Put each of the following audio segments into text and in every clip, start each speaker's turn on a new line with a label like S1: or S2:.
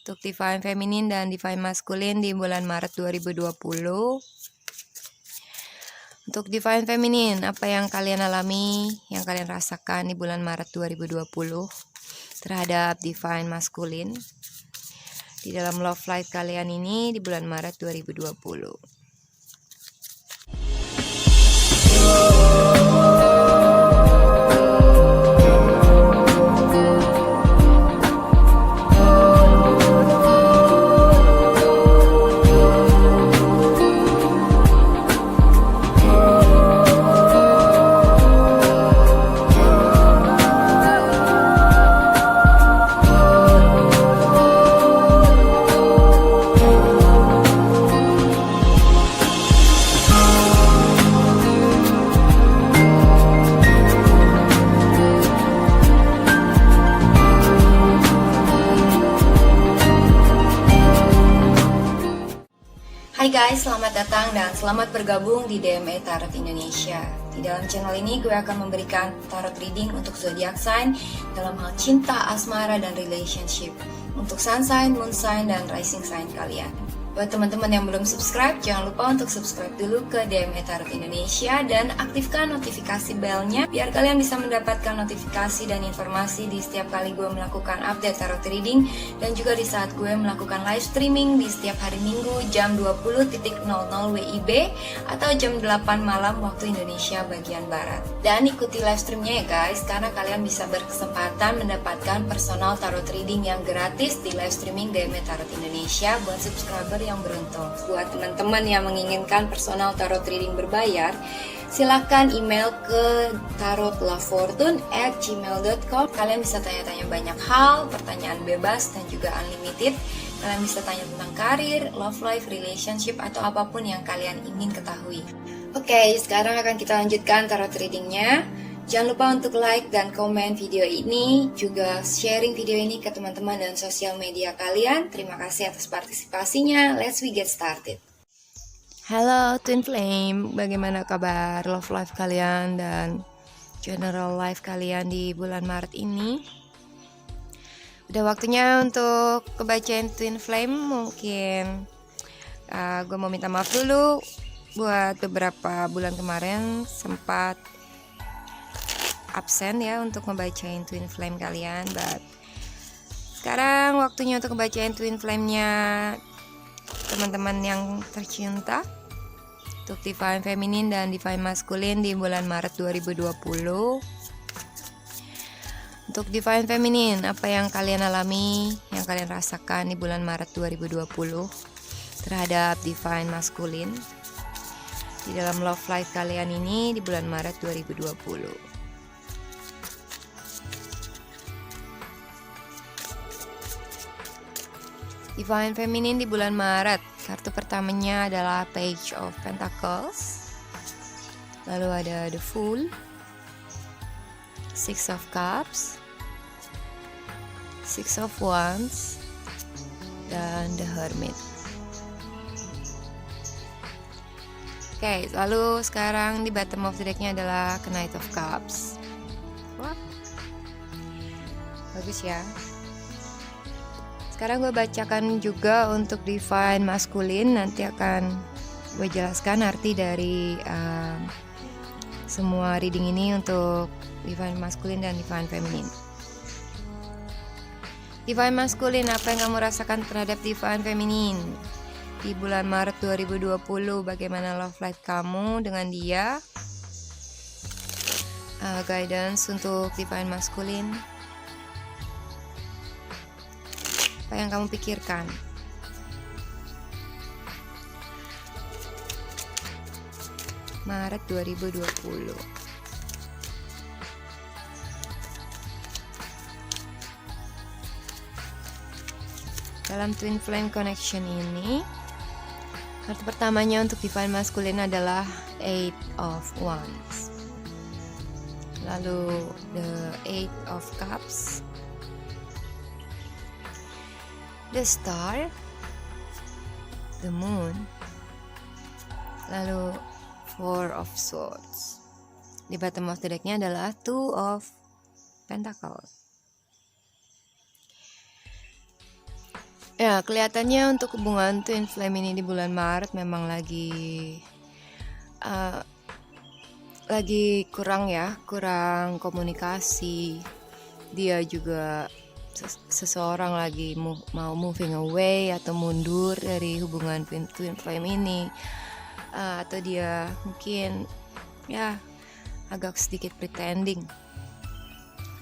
S1: untuk divine feminine dan divine masculine di bulan Maret 2020. Untuk divine feminine, apa yang kalian alami, yang kalian rasakan di bulan Maret 2020 terhadap divine masculine di dalam love life kalian ini di bulan Maret 2020. Hai guys, selamat datang dan selamat bergabung di DME Tarot Indonesia. Di dalam channel ini gue akan memberikan tarot reading untuk zodiac sign dalam hal cinta, asmara, dan relationship. Untuk sun sign, moon sign, dan rising sign kalian. Buat teman-teman yang belum subscribe, jangan lupa untuk subscribe dulu ke DME Tarot Indonesia dan aktifkan notifikasi bellnya biar kalian bisa mendapatkan notifikasi dan informasi di setiap kali gue melakukan update tarot reading dan juga di saat gue melakukan live streaming di setiap hari Minggu jam 20.00 WIB atau jam 8 malam waktu Indonesia bagian Barat. Dan ikuti live streamnya ya guys, karena kalian bisa berkesempatan mendapatkan personal tarot reading yang gratis di live streaming DME Tarot Indonesia buat subscriber yang beruntung. Buat teman-teman yang menginginkan personal tarot reading berbayar, silahkan email ke tarotlafortune@gmail.com. Kalian bisa tanya-tanya banyak hal, pertanyaan bebas dan juga unlimited. Kalian bisa tanya tentang karir, love life, relationship, atau apapun yang kalian ingin ketahui. Oke, sekarang akan kita lanjutkan tarot readingnya. Jangan lupa untuk like dan komen video ini, juga sharing video ini ke teman-teman dan sosial media kalian. Terima kasih atas partisipasinya. Let's we get started. Halo Twin Flame, bagaimana kabar love life kalian dan general life kalian di bulan Maret ini? Udah waktunya untuk kebacain Twin Flame. Mungkin gue mau minta maaf dulu buat beberapa bulan kemarin sempat absen ya untuk ngebacain Twin Flame kalian, but sekarang waktunya untuk ngebacain Twin Flame-nya teman-teman yang tercinta untuk divine feminine dan divine masculine di bulan Maret 2020. Untuk divine feminine, apa yang kalian alami, yang kalian rasakan di bulan Maret 2020 terhadap divine masculine di dalam love life kalian ini di bulan Maret 2020. Divine Feminine di bulan Maret, kartu pertamanya adalah Page of Pentacles, lalu ada The Fool, Six of Cups, Six of Wands, dan The Hermit. Oke, lalu sekarang di bottom of the decknya adalah Knight of Cups. Wah, bagus ya. Sekarang gue bacakan juga untuk divine masculine, nanti akan gue jelaskan arti dari semua reading ini untuk divine masculine dan divine feminine. Divine masculine, apa yang kamu rasakan terhadap divine feminine di bulan Maret 2020? Bagaimana love life kamu dengan dia? Guidance untuk divine masculine, apa yang kamu pikirkan? Maret 2020. Dalam Twin Flame Connection ini, kartu pertamanya untuk divine masculine adalah Eight of Wands, lalu the Eight of Cups, the Star, the Moon, lalu Four of Swords. Di bottom of the decknya adalah Two of Pentacles. Ya, kelihatannya untuk hubungan twin flame ini di bulan Maret memang uh, lagi kurang komunikasi. Dia juga seseorang lagi mau moving away atau mundur dari hubungan twin flame ini, atau dia mungkin ya agak sedikit pretending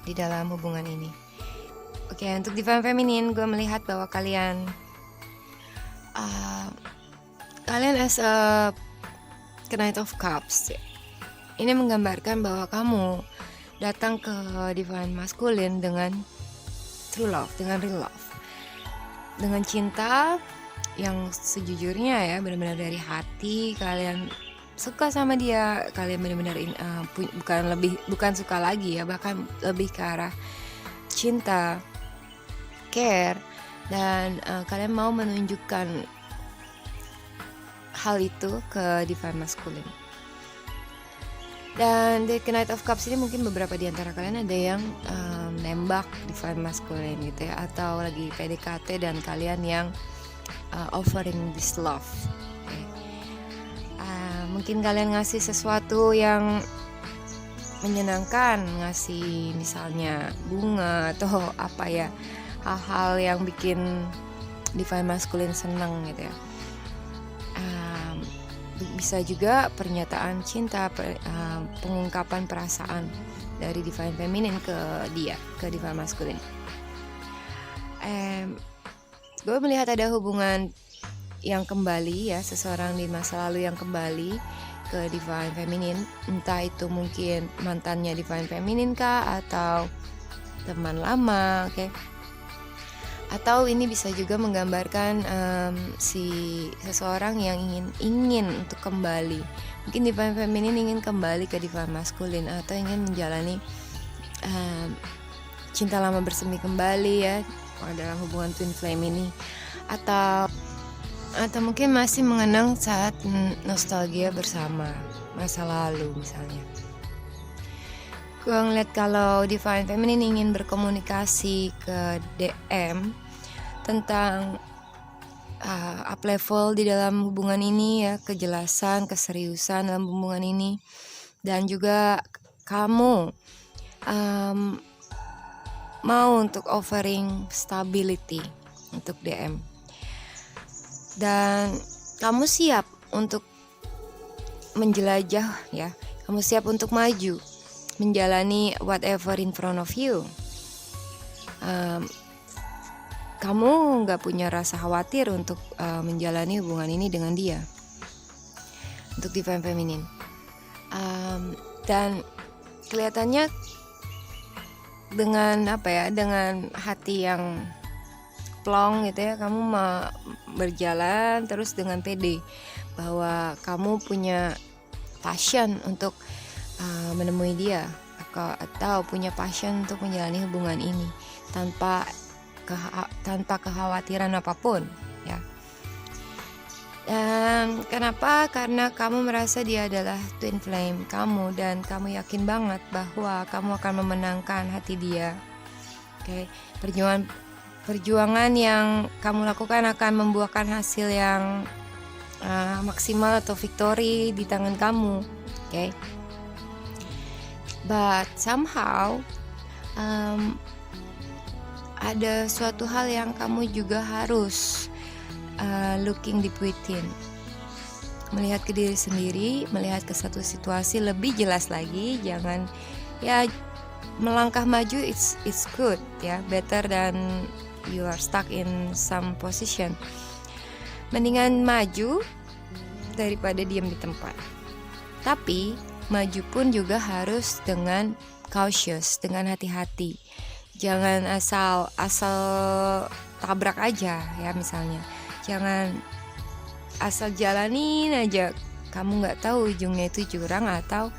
S1: di dalam hubungan ini. Oke, untuk divine feminine, gue melihat bahwa kalian as a Knight of Cups, ini menggambarkan bahwa kamu datang ke divine masculine dengan true love, dengan real love, dengan cinta yang sejujurnya ya, benar-benar dari hati. Kalian suka sama dia, kalian benar-benar bukan suka lagi ya, bahkan lebih ke arah cinta, care, dan kalian mau menunjukkan hal itu ke divine masculine. Dan di Knight of Cups ini mungkin beberapa di antara kalian ada yang nembak divine masculine gitu ya, atau lagi PDKT dan kalian yang offering this love. Okay. Mungkin kalian ngasih sesuatu yang menyenangkan, ngasih misalnya bunga atau apa ya, hal-hal yang bikin divine masculine seneng gitu ya. Bisa juga pernyataan cinta, pengungkapan perasaan dari divine feminine ke dia, ke divine masculine. Gue melihat ada hubungan yang kembali ya, seseorang di masa lalu yang kembali ke divine feminine, entah itu mungkin mantannya divine feminine kah, atau teman lama, oke. Atau ini bisa juga menggambarkan si seseorang yang ingin untuk kembali. Mungkin divine feminine ingin kembali ke divine masculine, atau ingin menjalani cinta lama bersemi kembali ya dalam hubungan twin flame ini, atau mungkin masih mengenang saat nostalgia bersama masa lalu misalnya. Gue ngeliat kalau divine feminine ingin berkomunikasi ke DM tentang up level di dalam hubungan ini ya, kejelasan, keseriusan dalam hubungan ini, dan juga kamu mau untuk offering stability untuk DM, dan kamu siap untuk menjelajah ya, kamu siap untuk maju menjalani whatever in front of you. Kamu gak punya rasa khawatir untuk menjalani hubungan ini dengan dia, untuk divine feminine. Dan kelihatannya dengan dengan hati yang plong gitu ya, kamu mau berjalan terus dengan pede bahwa kamu punya passion untuk menemui dia, atau punya passion untuk menjalani hubungan ini tanpa kekhawatiran apapun ya. Dan kenapa? Karena kamu merasa dia adalah twin flame kamu, dan kamu yakin banget bahwa kamu akan memenangkan hati dia. Oke, perjuangan yang kamu lakukan akan membuahkan hasil yang maksimal atau victory di tangan kamu. Oke. But somehow ada suatu hal yang kamu juga harus looking deep within, melihat ke diri sendiri, melihat ke satu situasi lebih jelas lagi. Jangan ya, melangkah maju it's good ya, better than you are stuck in some position. Mendingan maju daripada diam di tempat. Tapi maju pun juga harus dengan cautious, dengan hati-hati. Jangan asal tabrak aja ya, misalnya. Jangan asal jalanin aja, kamu nggak tahu ujungnya itu jurang atau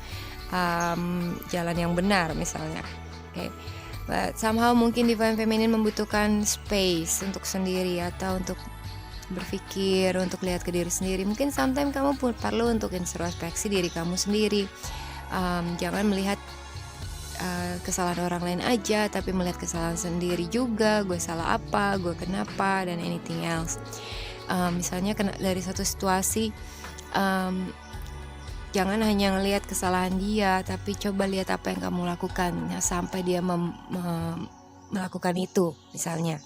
S1: jalan yang benar misalnya. Okay. But somehow mungkin divine feminine membutuhkan space untuk sendiri, atau untuk berpikir, untuk lihat ke diri sendiri. Mungkin sometimes kamu pun perlu untuk introspeksi diri kamu sendiri. Jangan melihat kesalahan orang lain aja, tapi melihat kesalahan sendiri juga. Gue salah apa, gue kenapa, dan anything else. Misalnya dari satu situasi, jangan hanya ngelihat kesalahan dia, tapi coba lihat apa yang kamu lakukan sampai dia melakukan itu. Misalnya,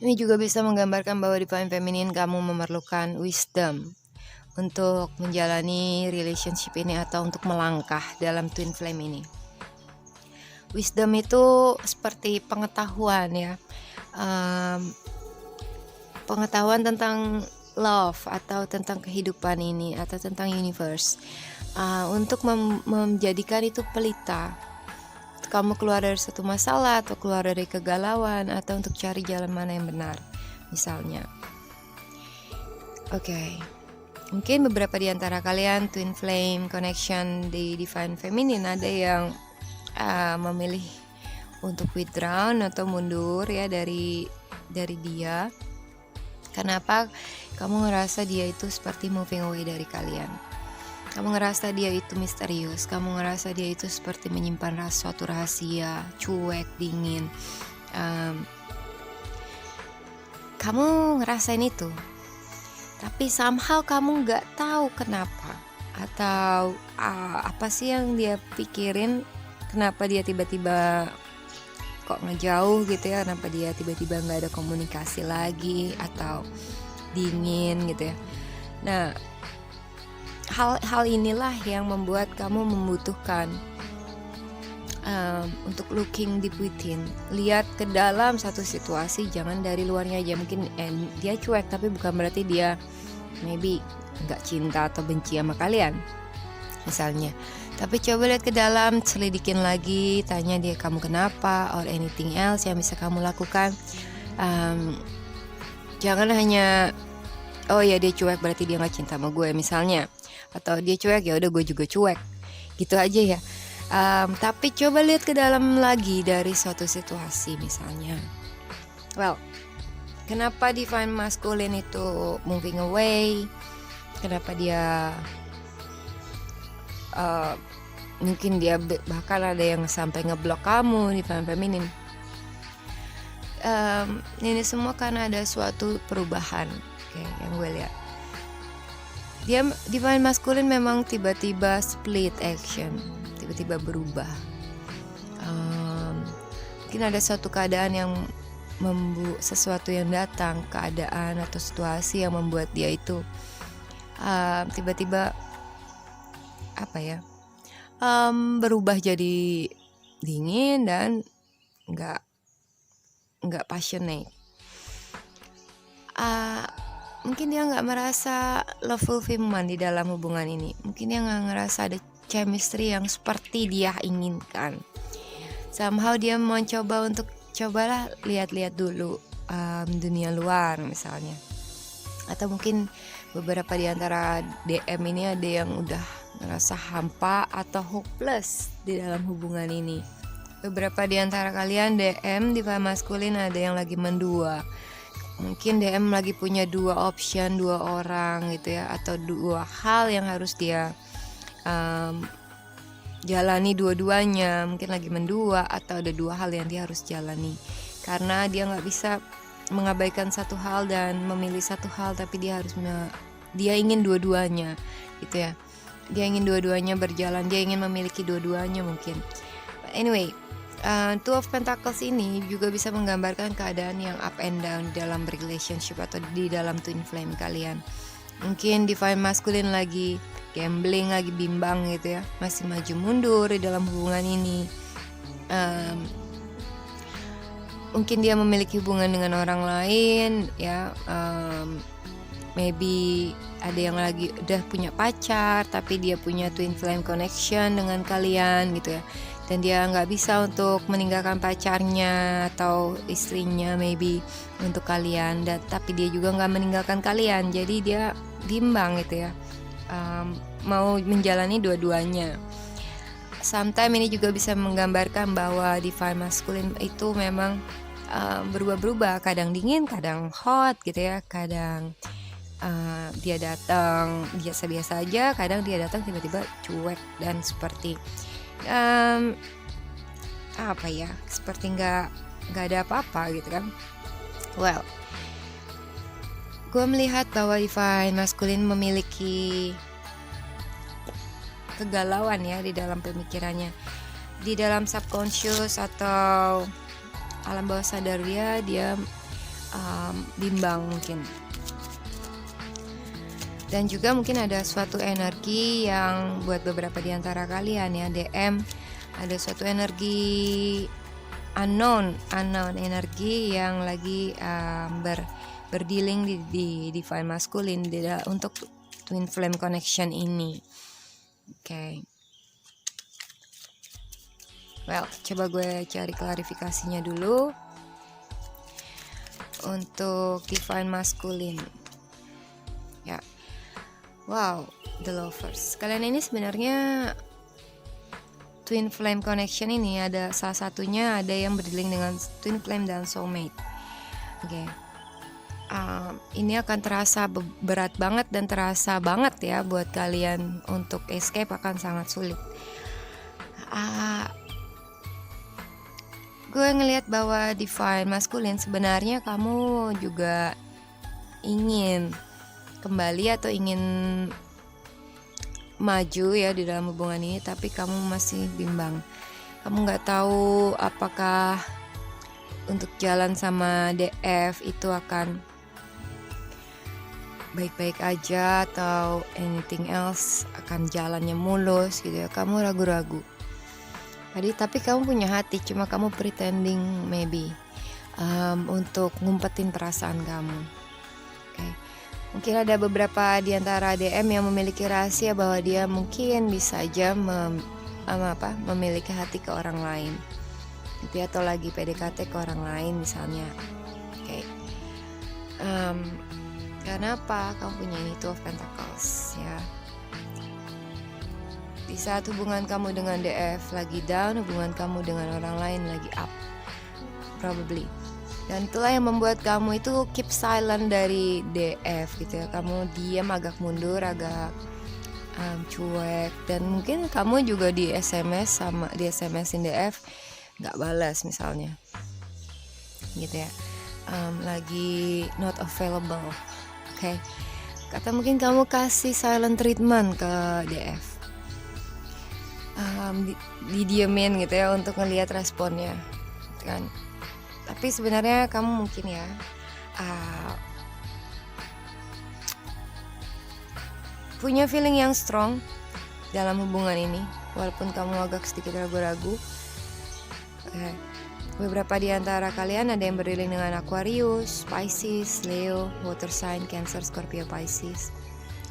S1: ini juga bisa menggambarkan bahwa divine feminine kamu memerlukan wisdom untuk menjalani relationship ini atau untuk melangkah dalam twin flame ini. Wisdom itu seperti pengetahuan ya, pengetahuan tentang love atau tentang kehidupan ini atau tentang universe, untuk menjadikan itu pelita. Kamu keluar dari satu masalah atau keluar dari kegalauan atau untuk cari jalan mana yang benar misalnya. Oke. Mungkin beberapa di antara kalian twin flame connection di divine feminine ada yang memilih untuk withdraw atau mundur ya dari dia. Kenapa? Kamu ngerasa dia itu seperti moving away dari kalian. Kamu ngerasa dia itu misterius. Kamu ngerasa dia itu seperti menyimpan suatu rahasia, cuek, dingin. Kamu ngerasain itu. Tapi somehow kamu gak tahu kenapa. Atau apa sih yang dia pikirin. Kenapa dia tiba-tiba kok ngejauh gitu ya. Kenapa dia tiba-tiba gak ada komunikasi lagi. Atau dingin gitu ya. Nah, hal inilah yang membuat kamu membutuhkan untuk looking deep within. Lihat ke dalam satu situasi, jangan dari luarnya aja. Mungkin dia cuek, tapi bukan berarti dia maybe gak cinta atau benci sama kalian misalnya. Tapi coba lihat ke dalam, selidikin lagi, tanya dia kamu kenapa, or anything else yang bisa kamu lakukan. Jangan hanya oh ya dia cuek berarti dia gak cinta sama gue misalnya, atau dia cuek ya udah gue juga cuek gitu aja ya. Tapi coba lihat ke dalam lagi dari suatu situasi misalnya. Well, kenapa divine masculine itu moving away? Kenapa dia mungkin dia bahkan ada yang sampai ngeblok kamu divine feminine? Ini semua karena ada suatu perubahan. Oke, yang gue lihat. Dia divine masculine memang tiba-tiba split action, tiba-tiba berubah. Mungkin ada suatu keadaan yang sesuatu yang datang, keadaan atau situasi yang membuat dia itu tiba-tiba berubah jadi dingin dan nggak passionate. Mungkin dia nggak merasa love fulfillment di dalam hubungan ini. Mungkin dia nggak ngerasa ada chemistry yang seperti dia inginkan. Somehow dia mau coba untuk cobalah lihat-lihat dulu dunia luar misalnya. Atau mungkin beberapa di antara DM ini ada yang udah ngerasa hampa atau hopeless di dalam hubungan ini. Beberapa di antara kalian DM divine masculine ada yang lagi mendua. Mungkin DM lagi punya dua option, dua orang gitu ya, atau dua hal yang harus dia jalani dua-duanya. Mungkin lagi mendua atau ada dua hal yang dia harus jalani. Karena dia gak bisa mengabaikan satu hal dan memilih satu hal, tapi dia ingin dua-duanya gitu ya. Dia ingin dua-duanya berjalan, dia ingin memiliki dua-duanya mungkin. But anyway, Two of Pentacles ini juga bisa menggambarkan keadaan yang up and down di dalam relationship atau di dalam twin flame kalian. Mungkin divine masculine lagi gambling, lagi bimbang gitu ya, masih maju mundur di dalam hubungan ini. Mungkin dia memiliki hubungan dengan orang lain ya, maybe ada yang lagi udah punya pacar tapi dia punya twin flame connection dengan kalian gitu ya. Dan dia nggak bisa untuk meninggalkan pacarnya atau istrinya maybe untuk kalian, tapi dia juga nggak meninggalkan kalian, jadi dia bimbang gitu ya, mau menjalani dua-duanya. Sometimes ini juga bisa menggambarkan bahwa divine masculine itu memang berubah-berubah, kadang dingin, kadang hot gitu ya, kadang dia datang biasa-biasa aja, kadang dia datang tiba-tiba cuek dan seperti apa ya, seperti nggak ada apa-apa gitu kan. Well, gue melihat bahwa divine masculine memiliki kegalauan ya di dalam pemikirannya, di dalam subconscious atau alam bawah sadar dia bimbang mungkin. Dan juga mungkin ada suatu energi yang buat beberapa di antara kalian ya DM, ada suatu energi unknown energi yang lagi berdealing di divine masculine untuk twin flame connection ini. Oke. Well, coba gue cari klarifikasinya dulu untuk divine masculine. Ya. Wow, the lovers. Kalian ini sebenarnya twin flame connection ini ada salah satunya ada yang berdealing dengan twin flame dan soulmate. Oke. Ini akan terasa berat banget dan terasa banget ya buat kalian untuk escape akan sangat sulit. Gue ngelihat bahwa divine masculine sebenarnya kamu juga ingin kembali atau ingin maju ya di dalam hubungan ini, tapi kamu masih bimbang. Kamu nggak tahu apakah untuk jalan sama DF itu akan baik-baik aja atau anything else akan jalannya mulus gitu ya. Kamu ragu-ragu. Tapi kamu punya hati, cuma kamu pretending maybe untuk ngumpetin perasaan kamu. Oke. Mungkin ada beberapa di antara DM yang memiliki rahasia bahwa dia mungkin bisa aja memiliki hati ke orang lain, gitu ya, atau lagi PDKT ke orang lain misalnya. Oke. Karena apa? Kamu punya ini Two of Pentacles ya. Di saat hubungan kamu dengan DF lagi down, hubungan kamu dengan orang lain lagi up, probably. Dan itulah yang membuat kamu itu keep silent dari DF gitu ya. Kamu diam, agak mundur, agak cuek. Dan mungkin kamu juga di SMS-in DF gak balas misalnya, gitu ya. Lagi not available. Oke. Kata mungkin kamu kasih silent treatment ke DF. Didiemin gitu ya untuk ngelihat responnya kan. Tapi sebenarnya kamu mungkin ya punya feeling yang strong dalam hubungan ini, walaupun kamu agak sedikit ragu-ragu. Beberapa di antara kalian ada yang berdiri dengan Aquarius, Pisces, Leo, Water Sign, Cancer, Scorpio, Pisces.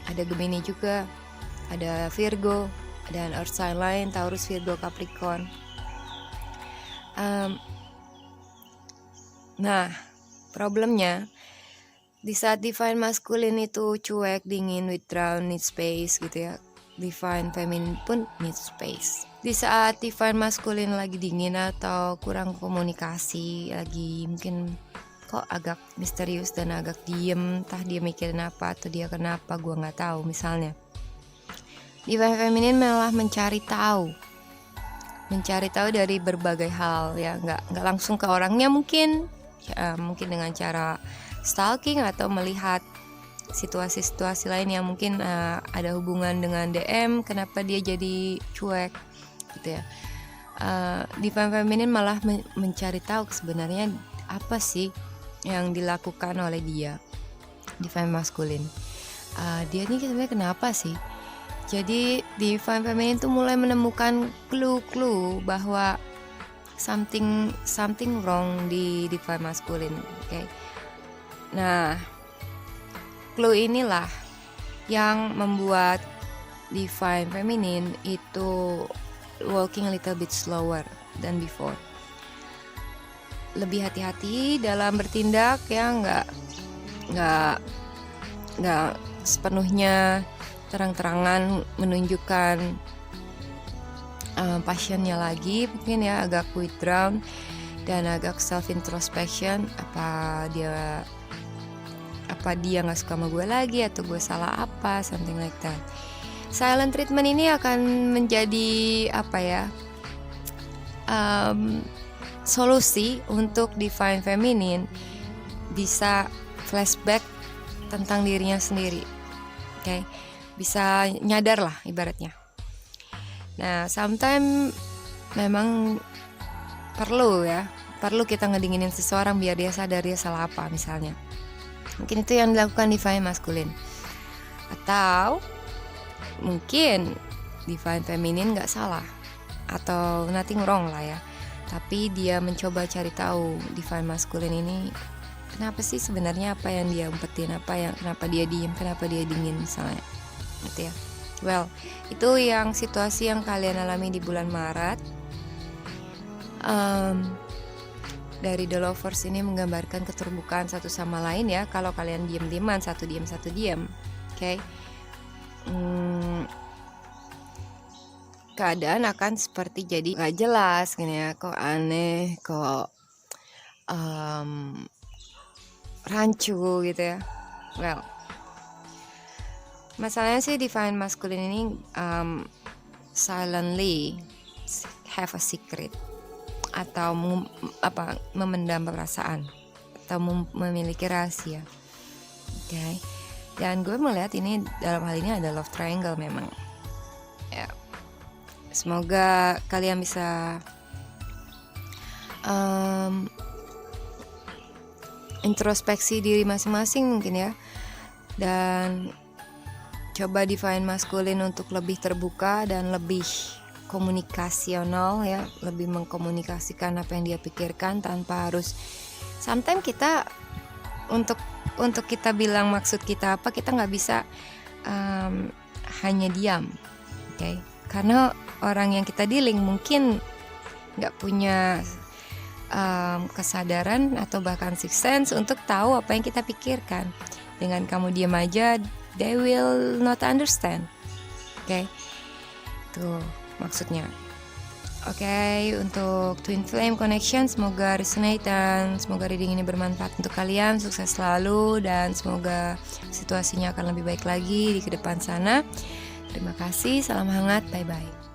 S1: Ada Gemini juga, ada Virgo, dan Earth Sign lain, Taurus, Virgo, Capricorn. Nah, problemnya di saat divine masculine itu cuek, dingin, withdrawn, need space gitu ya. Divine feminine pun need space. Di saat divine masculine lagi dingin atau kurang komunikasi, lagi mungkin kok agak misterius dan agak diem, entah dia mikirin apa atau dia kenapa, gue nggak tahu misalnya. Divine feminine malah mencari tahu dari berbagai hal ya, nggak langsung ke orangnya mungkin dengan cara stalking atau melihat situasi-situasi lain yang mungkin ada hubungan dengan DM, kenapa dia jadi cuek gitu ya. Divine feminine malah mencari tahu sebenarnya apa sih yang dilakukan oleh dia. Divine masculine, dia ini sebenarnya kenapa sih? Jadi divine feminine tuh mulai menemukan clue-clue bahwa something wrong di divine masculine. Okay. Nah, clue inilah yang membuat divine feminine itu walking a little bit slower than before. Lebih hati-hati dalam bertindak ya, nggak sepenuhnya terang-terangan menunjukkan passionnya lagi, mungkin ya agak withdrawn dan agak self introspection, apa dia nggak suka sama gue lagi atau gue salah apa, something like that. Silent treatment ini akan menjadi solusi untuk divine feminine bisa flashback tentang dirinya sendiri. Oke, bisa nyadar lah ibaratnya. Nah, sometimes memang perlu kita ngedinginin seseorang biar dia sadar dia salah apa misalnya. Mungkin itu yang dilakukan divine masculine. Atau mungkin divine feminine gak salah, atau nothing wrong lah ya, tapi dia mencoba cari tahu divine masculine ini kenapa sih sebenarnya, apa yang dia umpetin, kenapa dia diem, kenapa dia dingin misalnya gitu ya. Well, itu yang situasi yang kalian alami di bulan Maret. Dari The Lovers ini menggambarkan keterbukaan satu sama lain ya. Kalau kalian diem-dieman, satu diem, okay? Keadaan akan seperti jadi gak jelas gini ya, kok aneh, kok rancu gitu ya. Well, masalahnya sih divine masculine ini silently have a secret, atau memendam perasaan, atau memiliki rahasia. Okay? Dan gue melihat ini dalam hal ini ada love triangle memang. Ya. Semoga kalian bisa introspeksi diri masing-masing mungkin ya, dan coba divine masculine untuk lebih terbuka dan lebih komunikasional ya, lebih mengkomunikasikan apa yang dia pikirkan tanpa harus sometimes kita untuk kita bilang maksud kita apa, kita nggak bisa hanya diam, okay? Karena orang yang kita dealing mungkin nggak punya kesadaran atau bahkan sixth sense untuk tahu apa yang kita pikirkan. Dengan kamu diam aja, they will not understand, okay? Tuh maksudnya. Oke, untuk Twin Flame Connection semoga resonate dan semoga reading ini bermanfaat untuk kalian. Sukses selalu dan semoga situasinya akan lebih baik lagi di kedepan sana. Terima kasih, salam hangat, bye-bye.